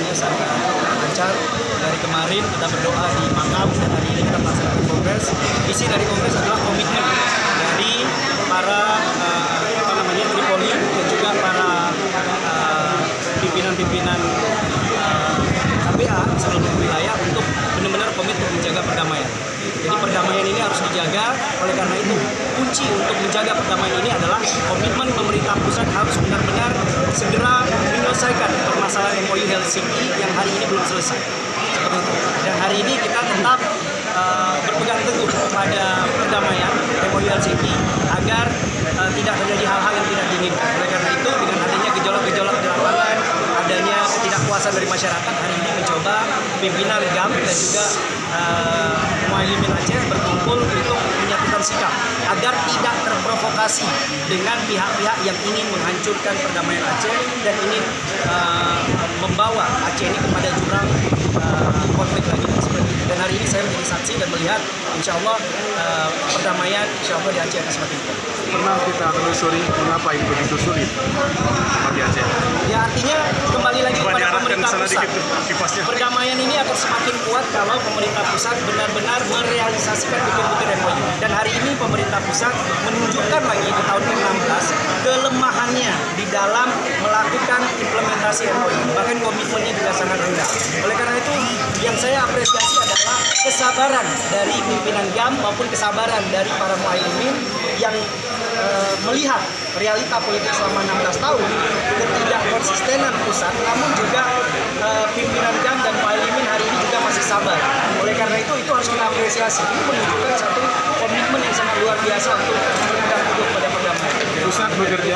berjalannya sangat lancar. Dari kemarin kita berdoa di makam dan hari ini kita melaksanakan kongres. Isi dari kongres adalah komitmen dari para Tripoli dan juga para pimpinan-pimpinan KPA seluruh wilayah untuk benar-benar komitmen menjaga perdamaian. Jadi perdamaian ini harus dijaga. Oleh karena itu kunci untuk menjaga perdamaian ini adalah komitmen pemerintah pusat harus benar-benar segera menyelesaikan permasalahan MOU Helsinki yang hari ini belum selesai. Seperti itu. Dan hari ini kita tetap berpegang teguh kepada perdamaian MOU Helsinki agar tidak terjadi hal-hal yang tidak diinginkan. Oleh karena itu dengan adanya gejolak-gejolak di lapangan, adanya ketidakpuasan dari masyarakat, hari ini mencoba pimpinan GAM dan juga Muhaimin Aceh berkumpul untuk menyatukan sikap agar tidak terprovokasi dengan pihak-pihak yang ingin menghancurkan perdamaian Aceh dan ingin membawa Aceh ini kepada jurang konflik lagi dan sebagainya. Dan hari ini saya menjadi saksi dan melihat insya Allah perdamaian insya Allah di Aceh akan semakin kuat. Pernah kita telusuri mengapa ini begitu sulit bagi Aceh? Ya artinya kembali lagi kepada pemerintah pusat. Perdamaian ini akan semakin kuat kalau pemerintah pusat benar-benar merealisasikan butir-butir MOU. Dan hari ini pemerintah pusat menunjukkan lagi di tahun ke-16 kelemahannya di dalam melakukan implementasi MOU. Bahkan komitmennya juga sangat rendah. Oleh karena itu yang saya apresiasi adalah kesabaran dari pimpinan GAM maupun kesabaran dari para muhaimin yang melihat realita politik selama 16 tahun, ketidakkonsistenan pusat, namun juga pimpinan GAM dan muhaimin hari ini juga masih sabar. Oleh karena itu harus kita apresiasi. Ini menunjukkan satu komitmen yang sangat luar biasa untuk berpegang teguh pada perdamaian. Pusat bekerja?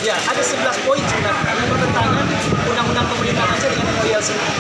Ya, ada 11 poin sebenarnya bertentangan undang-undang pemerintahan Aceh dengan MOU Helsinki.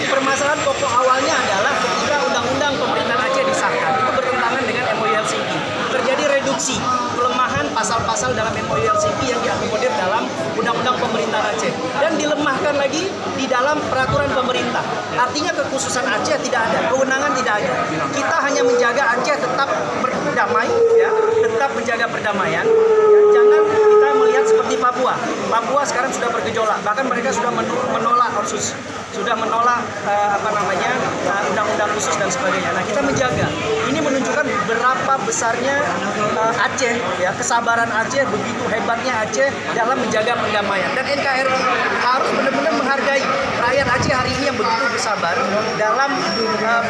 Permasalahan pokok awalnya adalah ketika undang-undang pemerintahan Aceh disahkan itu bertentangan dengan MOU Helsinki. Terjadi reduksi pelemahan pasal-pasal dalam MOU Helsinki yang diakomodir dalam undang-undang pemerintahan Aceh dan dilemahkan lagi di dalam peraturan pemerintah. Artinya kekhususan Aceh tidak ada, kewenangan tidak ada. Kita hanya menjaga Aceh tetap berdamai, ya, tetap menjaga perdamaian. Ya, jangan kita melihat seperti Papua. Papua sekarang sudah bergejolak, bahkan mereka sudah menolak otsus, sudah menolak undang-undang khusus dan sebagainya. Nah, kita menjaga. Ini menunjukkan berapa besarnya Aceh, ya, kesabaran Aceh, begitu hebatnya Aceh dalam menjaga perdamaian. Dan NKRI harus benar-benar menghargai rakyat Aceh hari ini yang begitu bersabar dalam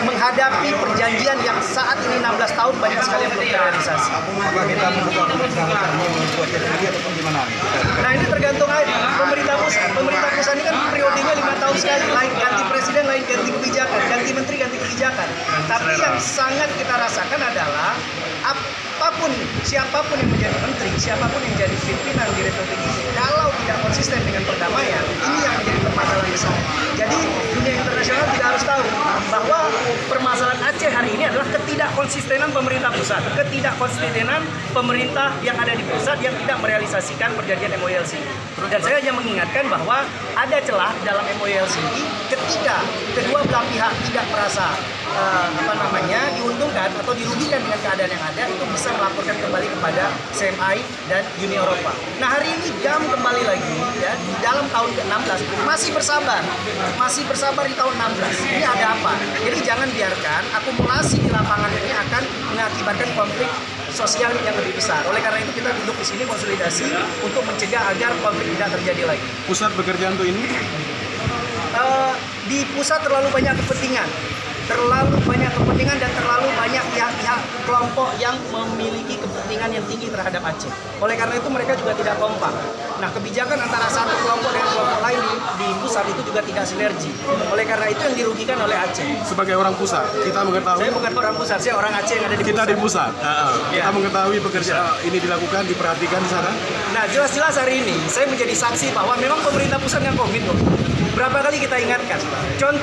menghadapi perjanjian yang saat ini 16 tahun banyak sekali yang belum terrealisasi. Apakah kita membuat ataupun gimana? Nah, ini tergantung aja pemerintah pusat. Pemerintah pusat ini kan periodenya 5 tahun sekali, lain ganti presiden, lain ganti kebijakan, ganti menteri, ganti kebijakan. Tapi yang sangat kita rasakan adalah siapapun yang menjadi menteri, siapapun yang jadi pimpinan di Republik ini, kalau tidak konsisten dengan perdamaian, ini yang menjadi permasalahan besar. Jadi dunia internasional tidak harus tahu bahwa permasalahan Aceh hari ini adalah ketidakkonsistenan pemerintah pusat, ketidakkonsistenan pemerintah yang ada di pusat yang tidak merealisasikan perjanjian MOU Helsinki. Dan saya hanya mengingatkan bahwa ada celah dalam MOU Helsinki ketika kedua belah pihak tidak merasa diuntungkan atau dirugikan dengan keadaan yang ada, itu bisa melaporkan kembali kepada CMI dan Uni Eropa. Nah, hari ini GAM kembali lagi, ya, di dalam tahun ke-16 masih bersabar di tahun 16. Ini ada apa? Jadi jangan biarkan akumulasi di lapangan ini akan mengakibatkan konflik sosial yang lebih besar. Oleh karena itu kita duduk di sini konsolidasi untuk mencegah agar konflik tidak terjadi lagi. Pusat bekerja untuk ini? Di pusat terlalu banyak kepentingan dan terlalu banyak pihak-pihak kelompok yang memiliki kepentingan yang tinggi terhadap Aceh. Oleh karena itu mereka juga tidak kompak. Nah, kebijakan antara satu kelompok dengan kelompok lain di pusat itu juga tidak sinergi. Oleh karena itu yang dirugikan oleh Aceh. Sebagai orang pusat, kita mengetahui. Saya bukan orang pusat, saya orang Aceh yang ada di pusat. Kita di pusat. Ya. Kita mengetahui pekerjaan ini dilakukan, diperhatikan di sana. Nah, jelas-jelas hari ini saya menjadi saksi bahwa memang pemerintah pusat nggak komit. Berapa kali kita ingatkan. Contoh.